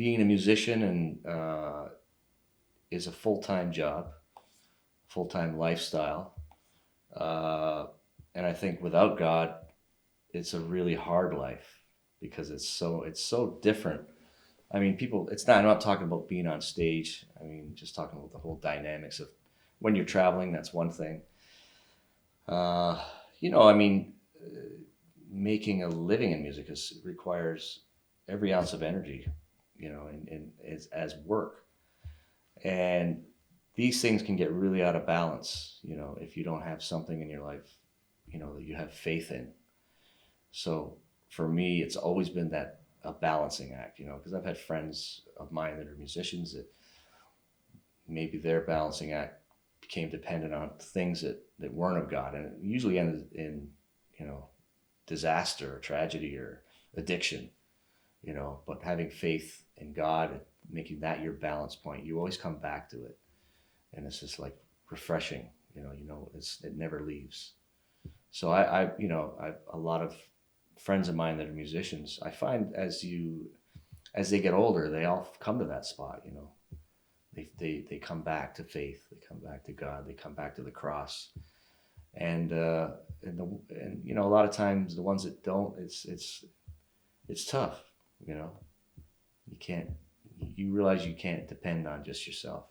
being a musician and is a full-time job, full-time lifestyle. And I think without God, it's a really hard life because it's so different. I mean, I'm not talking about being on stage. I mean, just talking about the whole dynamics of when you're traveling, that's one thing. I mean, making a living in music requires every ounce of energy, and as work. And these things can get really out of balance, if you don't have something in your life, that you have faith in. So for me, it's always been a balancing act, because I've had friends of mine that are musicians that maybe their balancing act became dependent on things that weren't of God, and it usually ended in, disaster or tragedy or addiction, but having faith in God and making that your balance point, you always come back to it. And it's just like refreshing, it never leaves. So I a lot of friends of mine that are musicians, I find as they get older, they all come to that spot, they come back to faith, they come back to God, they come back to the cross. And a lot of times the ones that don't, it's tough, you realize you can't depend on just yourself.